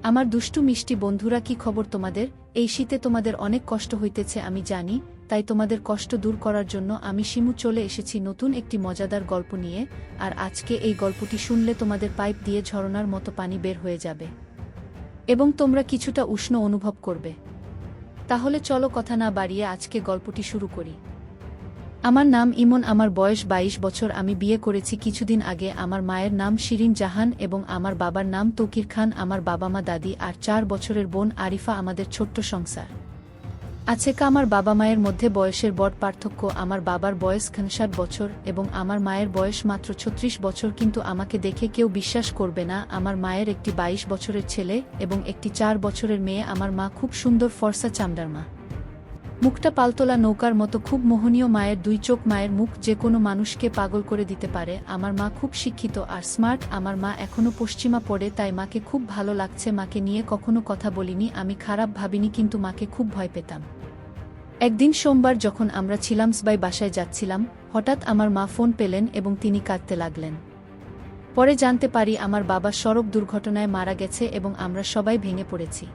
আমার দুষ্টু মিষ্টি বন্ধুরা, কি খবর তোমাদের? এই শীতে তোমাদের অনেক কষ্ট হইতেছে আমি জানি, তাই তোমাদের কষ্ট দূর করার জন্য আমি শিমু চলে এসেছি নতুন একটি মজাদার গল্প নিয়ে। আর আজকে এই গল্পটি শুনলে তোমাদের পাইপ দিয়ে ঝরনার মতো পানি বের হয়ে যাবে এবং তোমরা কিছুটা উষ্ণ অনুভব করবে। তাহলে চলো কথা না বাড়িয়ে আজকে গল্পটি শুরু করি। আমার নাম ইমন, আমার বয়স 22 বছর। আমি বিয়ে করেছি কিছুদিন আগে। আমার মায়ের নাম শিরিন জাহান এবং আমার বাবার নাম তৌকির খান। আমার বাবা মা, দাদি আর 4 বছরের বোন আরিফা। আমাদের ছোট্ট সংসার আছে। আমার বাবা মায়ের মধ্যে বয়সের বড় পার্থক্য। আমার বাবার বয়স 59 বছর এবং আমার মায়ের বয়স মাত্র 36 বছর। কিন্তু আমাকে দেখে কেউ বিশ্বাস করবে না, আমার মায়ের একটি 22 বছরের ছেলে এবং একটি 4 বছরের মেয়ে। আমার মা খুব সুন্দর ফর্সা চামড়ার মা, মুখটা পালতোলা নৌকার মতো, খুব মোহনীয়। মায়ের 2 চোখ, মায়ের মুখ যে কোনো মানুষকে পাগল করে দিতে পারে। আমার মা খুব শিক্ষিত আর স্মার্ট। আমার মা এখনও পশ্চিমা পড়ে, তাই মাকে খুব ভালো লাগছে। মাকে নিয়ে কখনো কথা বলিনি, আমি খারাপ ভাবিনি, কিন্তু মাকে খুব ভয় পেতাম। একদিন সোমবার যখন আমরা ছিলাম সবাই বাসায় যাচ্ছিলাম, হঠাৎ আমার মা ফোন পেলেন এবং তিনি কাঁদতে লাগলেন। পরে জানতে পারি আমার বাবা সড়ক দুর্ঘটনায় মারা গেছে এবং আমরা সবাই ভেঙে পড়েছি।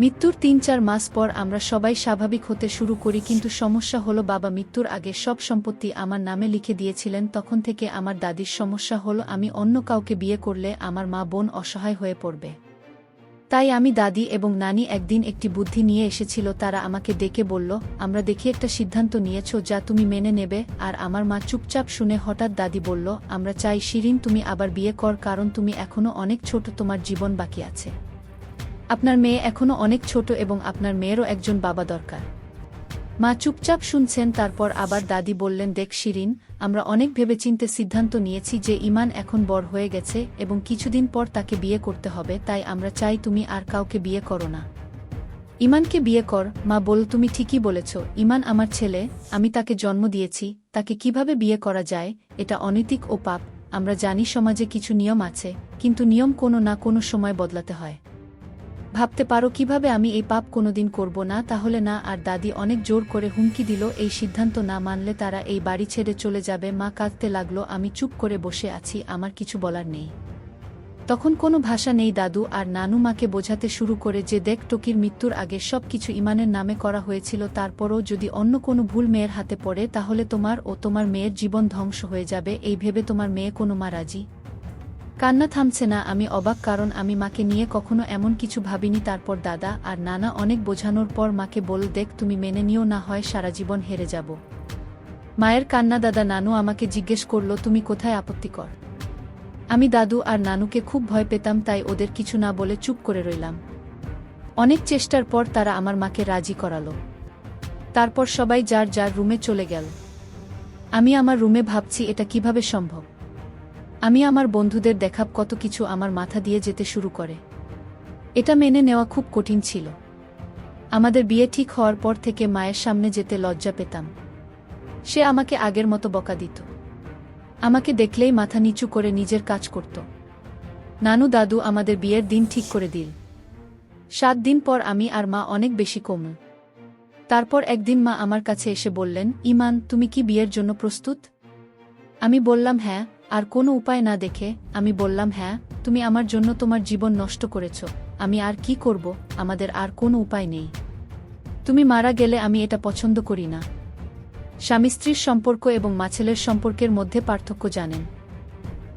মৃত্যুর 3-4 মাস পর আমরা সবাই স্বাভাবিক হতে শুরু করি, কিন্তু সমস্যা হলো বাবা মৃত্যুর আগে সব সম্পত্তি আমার নামে লিখে দিয়েছিলেন। তখন থেকে আমার দাদির সমস্যা হলো আমি অন্য কাউকে বিয়ে করলে আমার মা বোন অসহায় হয়ে পড়বে। তাই আমি, দাদি এবং নানি একদিন একটি বুদ্ধি নিয়ে এসেছিল। তারা আমাকে ডেকে বলল, আমরা দেখি একটা সিদ্ধান্ত নিয়েছো যা তুমি মেনে নেবে। আর আমার মা চুপচাপ শুনে। হঠাৎ দাদি বলল, আমরা চাই শিরিন তুমি আবার বিয়ে কর, কারণ তুমি এখনো অনেক ছোট, তোমার জীবন বাকি আছে। আপনার মেয়ে এখনো অনেক ছোট এবং আপনার মেয়েরও একজন বাবা দরকার। মা চুপচাপ শুনছেন। তারপর আবার দাদি বললেন, দেখ শিরিন, আমরা অনেক ভেবেচিন্তে সিদ্ধান্ত নিয়েছি যে ইমান এখন বড় হয়ে গেছে এবং কিছুদিন পর তাকে বিয়ে করতে হবে। তাই আমরা চাই তুমি আর কাউকে বিয়ে করো না, ইমানকে বিয়ে কর। মা বলল, তুমি ঠিকই বলেছ, ইমান আমার ছেলে, আমি তাকে জন্ম দিয়েছি। তাকে কিভাবে বিয়ে করা যায়? এটা অনৈতিক ও পাপ। আমরা জানি সমাজে কিছু নিয়ম আছে, কিন্তু নিয়ম কোনো না কোনো সময় বদলাতে হয়। ভাবতে পারো কিভাবে আমি এই পাপ কোনোদিন করব না? তাহলে না। আর দাদি অনেক জোর করে হুমকি দিল, এই সিদ্ধান্ত না মানলে তারা এই বাড়ি ছেড়ে চলে যাবে। মা কাঁদতে লাগলো। আমি চুপ করে বসে আছি, আমার কিছু বলার নেই। তখন কোনো ভাষা নেই। দাদু আর নানু মাকে বোঝাতে শুরু করে যে দেখ, টকির মৃত্যুর আগে সব কিছু ইমানের নামে করা হয়েছিল। তারপরও যদি অন্য কোনো ভুল মেয়ের হাতে পড়ে তাহলে তোমার ও তোমার মেয়ের জীবন ধ্বংস হয়ে যাবে। এই ভেবে তোমার মেয়ে কোনো মা রাজি। কান্না থামছে না। আমি অবাক, কারণ আমি মাকে নিয়ে কখনো এমন কিছু ভাবিনি। তারপর দাদা আর নানা অনেক বোঝানোর পর মাকে বলল, দেখ তুমি মেনে নিও, না হয় সারা জীবন হেরে যাব। মায়ের কান্না। দাদা নানু আমাকে জিজ্ঞেস করল, তুমি কোথায়? আপত্তি কর। আমি দাদু আর নানুকে খুব ভয় পেতাম, তাই ওদের কিছু না বলে চুপ করে রইলাম। অনেক চেষ্টার পর তারা আমার মাকে রাজি করালো। তারপর সবাই যার যার রুমে চলে গেল। আমি আমার রুমে ভাবছি এটা কিভাবে সম্ভব। আমি আমার বন্ধুদের দেখাব কত কিছু আমার মাথা দিয়ে যেতে শুরু করে। এটা মেনে নেওয়া খুব কঠিন ছিল। আমাদের বিয়ে ঠিক হওয়ার পর থেকে মায়ের সামনে যেতে লজ্জা পেতাম। সে আমাকে আগের মতো বকা দিত, আমাকে দেখলেই মাথা নিচু করে নিজের কাজ করত। নানু দাদু আমাদের বিয়ের দিন ঠিক করে দিল। 7 দিন পর আমি আর মা অনেক বেশি কমল। তারপর একদিন মা আমার কাছে এসে বললেন, ইমান, তুমি কি বিয়ের জন্য প্রস্তুত? আমি বললাম হ্যাঁ। আর কোনো উপায় না দেখে আমি বললাম, হ্যাঁ, তুমি আমার জন্য তোমার জীবন নষ্ট করেছ। আমি আর কি করব? আমাদের আর কোনো উপায় নেই। তুমি মারা গেলে আমি এটা পছন্দ করি না। স্বামী স্ত্রীর সম্পর্ক এবং মা-ছেলের সম্পর্কের মধ্যে পার্থক্য জানেন।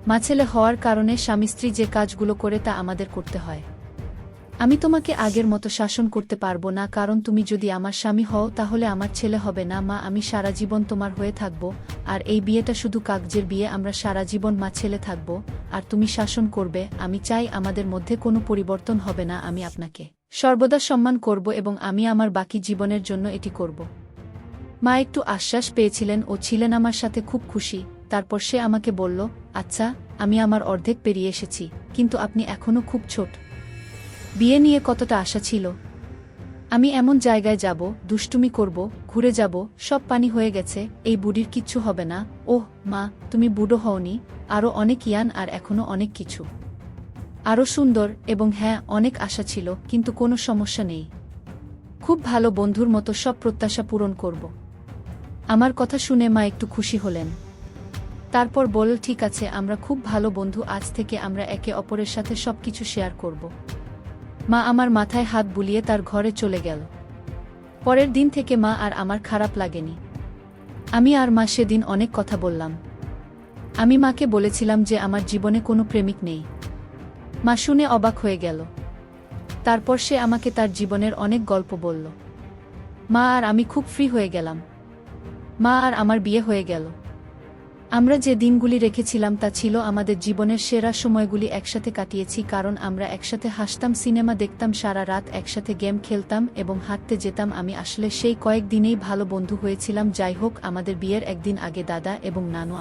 মা-ছেলে হওয়ার কারণে স্বামী স্ত্রী যে কাজগুলো করে তা আমাদের করতে হয়। আমি তোমাকে আগের মতো শাসন করতে পারবো না, কারণ তুমি যদি আমার স্বামী হও তাহলে আমার ছেলে হবে না। মা, আমি সারা জীবন তোমার হয়ে থাকব। আর এই বিয়েটা শুধু কাগজের বিয়ে, আমরা সারা জীবন মা ছেলে থাকব। আর তুমি শাসন করবে। আমি চাই আমাদের মধ্যে কোনো পরিবর্তন হবে না। আমি আপনাকে সর্বদা সম্মান করব এবং আমি আমার বাকি জীবনের জন্য এটি করব। মা একটু আশ্বাস পেয়েছিলেন ও ছিলেন আমার সাথে খুব খুশি। তারপর সে আমাকে বলল, আচ্ছা, আমি আমার অর্ধেক পেরিয়ে এসেছি, কিন্তু আপনি এখনও খুব ছোট। বিয়ে নিয়ে কতটা আশা ছিল। আমি এমন জায়গায় যাব, দুষ্টুমি করব, ঘুরে যাব, সব পানি হয়ে গেছে, এই বুড়ির কিচ্ছু হবে না। ওহ মা, তুমি বুড়ো হওনি, আরও অনেক ইয়ান, আর এখনও অনেক কিছু, আরও সুন্দর। এবং হ্যাঁ, অনেক আশা ছিল, কিন্তু কোনো সমস্যা নেই। খুব ভালো বন্ধুর মতো সব প্রত্যাশা পূরণ করব। আমার কথা শুনে মা একটু খুশি হলেন। তারপর বলল, ঠিক আছে, আমরা খুব ভালো বন্ধু। আজ থেকে আমরা একে অপরের সাথে সবকিছু শেয়ার করব। মা আমার মাথায় হাত বুলিয়ে তার ঘরে চলে গেল। পরের দিন থেকে মা আর আমার খারাপ লাগেনি। আমি আর মা সেদিন অনেক কথা বললাম। আমি মাকে বলেছিলাম যে আমার জীবনে কোনো প্রেমিক নেই। মা শুনে অবাক হয়ে গেল। তারপর সে আমাকে তার জীবনের অনেক গল্প বলল। মা আর আমি খুব ফ্রি হয়ে গেলাম। মা আর আমার বিয়ে হয়ে গেল। আমরা যে দিনগুলি রেখেছিলাম তা ছিল আমাদের জীবনের সেরা সময়গুলি একসাথে কাটিয়েছি, কারণ আমরা একসাথে হাসতাম, সিনেমা দেখতাম, সারা রাত একসাথে গেম খেলতাম এবং হাঁটতে যেতাম। আমি আসলে সেই কয়েকদিনেই ভালো বন্ধু হয়েছিলাম। যাই হোক, আমাদের বিয়ের একদিন আগে দাদা এবং নানু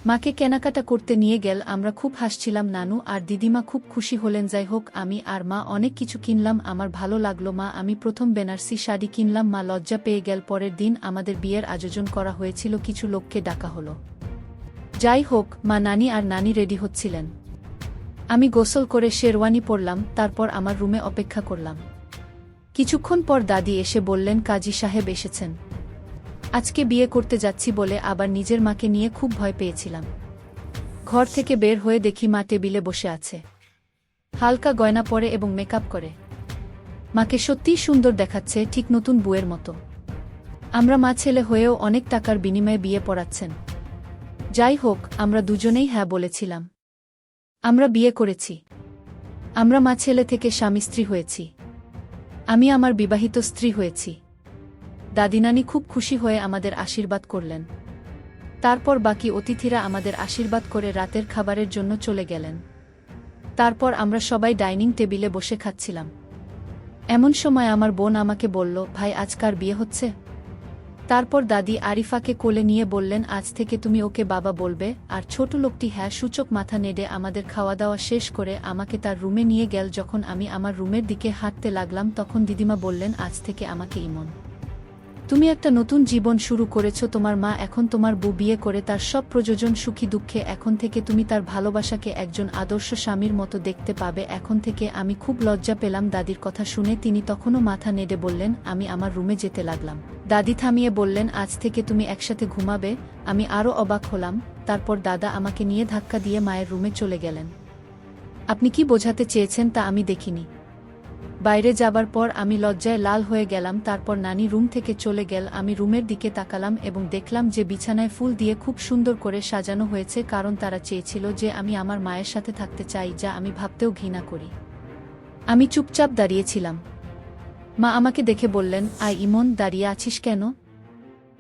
মাকে কেনাকাটা করতে নিয়ে গেল। আমরা খুব হাসছিলাম, নানু আর দিদিমা খুব খুশি হলেন। যাই হোক, আমি আর মা অনেক কিছু কিনলাম। আমার ভালো লাগলো। মা আমি প্রথম বেনারসি শাড়ি কিনলাম। মা লজ্জা পেয়ে গেল। পরের দিন আমাদের বিয়ের আয়োজন করা হয়েছিল, কিছু লোককে ডাকা হলো। যাই হোক, মা, নানি আর নানি রেডি হচ্ছিলেন। আমি গোসল করে শেরওয়ানি পরলাম, তারপর আমার রুমে অপেক্ষা করলাম। কিছুক্ষণ পর দাদি এসে বললেন, কাজী সাহেব এসেছেন। আজকে বিয়ে করতে যাচ্ছি বলে আবার নিজের মাকে নিয়ে খুব ভয় পেয়েছিলাম। ঘর থেকে বের হয়ে দেখি মা টেবিলে বসে আছে, হালকা গয়না পরে এবং মেকআপ করে। মাকে সত্যিই সুন্দর দেখাচ্ছে, ঠিক নতুন বউয়ের মতো। আমরা মা ছেলে হয়েও অনেক টাকার বিনিময়ে বিয়ে পড়াচ্ছেন। যাই হোক, আমরা দুজনেই হ্যাঁ বলেছিলাম। আমরা বিয়ে করেছি। আমরা মা ছেলে থেকে স্বামী স্ত্রী হয়েছি। আমি আমার বিবাহিত স্ত্রী হয়েছি। দাদিনানি খুব খুশি হয়ে আমাদের আশীর্বাদ করলেন। তারপর বাকি অতিথিরা আমাদের আশীর্বাদ করে রাতের খাবারের জন্য চলে গেলেন। তারপর আমরা সবাই ডাইনিং টেবিলে বসে খাচ্ছিলাম। এমন সময় আমার বোন আমাকে বলল, ভাই, আজ কার বিয়ে হচ্ছে? তারপর দাদি আরিফাকে কোলে নিয়ে বললেন, আজ থেকে তুমি ওকে বাবা বলবে। আর ছোট লোকটি হ্যাঁ সূচক মাথা নেড়ে আমাদের খাওয়া দাওয়া শেষ করে আমাকে তার রুমে নিয়ে গেল। যখন আমি আমার রুমের দিকে হাঁটতে লাগলাম, তখন দিদিমা বললেন, আজ থেকে আমাকে ইমন, তুমি একটা নতুন জীবন শুরু করেছ। তোমার মা এখন তোমার বউ, বিয়ে করে তার সব প্রয়োজন সুখী দুঃখে। এখন থেকে তুমি তার ভালোবাসাকে একজন আদর্শ স্বামীর মতো দেখতে পাবে। এখন থেকে আমি খুব লজ্জা পেলাম দাদির কথা শুনে। তিনি তখনও মাথা নেড়ে বললেন। আমি আমার রুমে যেতে লাগলাম। দাদি থামিয়ে বললেন, আজ থেকে তুমি একসাথে ঘুমাবে। আমি আরও অবাক হলাম। তারপর দাদা আমাকে নিয়ে ধাক্কা দিয়ে মায়ের রুমে চলে গেলেন। আপনি কি বোঝাতে চেয়েছেন তা আমি দেখিনি। বাইরে যাবার পর আমি লজ্জায় লাল হয়ে গেলাম। তারপর নানি রুম থেকে চলে গেল। আমি রুমের দিকে তাকালাম এবং দেখলাম যে বিছানায় ফুল দিয়ে খুব সুন্দর করে সাজানো হয়েছে, কারণ তারা চেয়েছিল যে আমি আমার মায়ের সাথে থাকতে চাই, যা আমি ভাবতেও ঘৃণা করি। আমি চুপচাপ দাঁড়িয়েছিলাম। মা আমাকে দেখে বললেন, আয় ইমন, দাঁড়িয়ে আছিস কেন?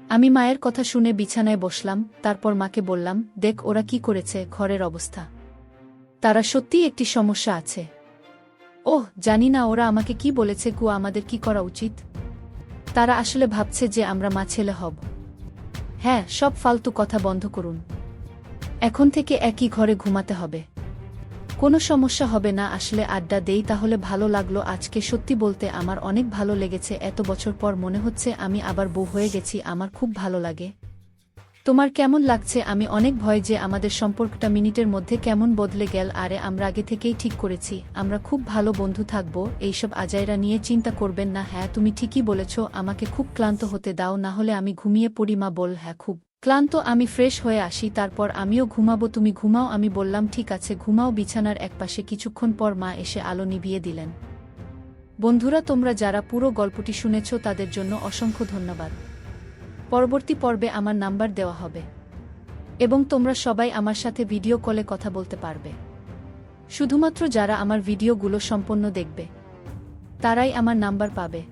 আমি মায়ের কথা শুনে বিছানায় বসলাম। তারপর মাকে বললাম, দেখ ওরা কি করেছে, ঘরের অবস্থা। তারা সত্যিই একটি সমস্যা আছে। ওহ, জানি না ওরা আমাকে কি বলেছে। আমাদের কি করা উচিত? তারা আসলে ভাবছে যে আমরা মা ছেলে হব। হ্যাঁ, সব ফালতু কথা বন্ধ করুন। এখন থেকে একই ঘরে ঘুমাতে হবে। কোনো সমস্যা হবে না। আসলে আড্ডা দেই তাহলে। ভালো লাগলো আজকে। সত্যি বলতে আমার অনেক ভালো লেগেছে। এত বছর পর মনে হচ্ছে আমি আবার বউ হয়ে গেছি। আমার খুব ভালো লাগে। তোমার কেমন লাগছে? আমি অনেক ভয় যে আমাদের সম্পর্কটা মিনিটের মধ্যে কেমন বদলে গেল। আরে, আমরা আগে থেকেই ঠিক করেছি আমরা খুব ভালো বন্ধু থাকব। এইসব আজাইরা নিয়ে চিন্তা করবেন না। হ্যাঁ, তুমি ঠিকই বলেছ। আমাকে খুব ক্লান্ত হতে দাও, না হলে আমি ঘুমিয়ে পড়ি। মা বল, হ্যাঁ, খুব ক্লান্ত। আমি ফ্রেশ হয়ে আসি, তারপর আমিও ঘুমাবো। তুমি ঘুমাও। আমি বললাম, ঠিক আছে, ঘুমাও। বিছানার একপাশে কিছুক্ষণ পর মা এসে আলো নিভিয়ে দিলেন। বন্ধুরা, তোমরা যারা পুরো গল্পটি শুনেছ তাদের জন্য অসংখ্য ধন্যবাদ। পরবর্তী পর্বে আমার নাম্বার দেওয়া হবে এবং তোমরা সবাই আমার সাথে ভিডিও কলে কথা বলতে পারবে। শুধুমাত্র যারা আমার ভিডিওগুলো সম্পূর্ণ দেখবে তারাই আমার নাম্বার পাবে।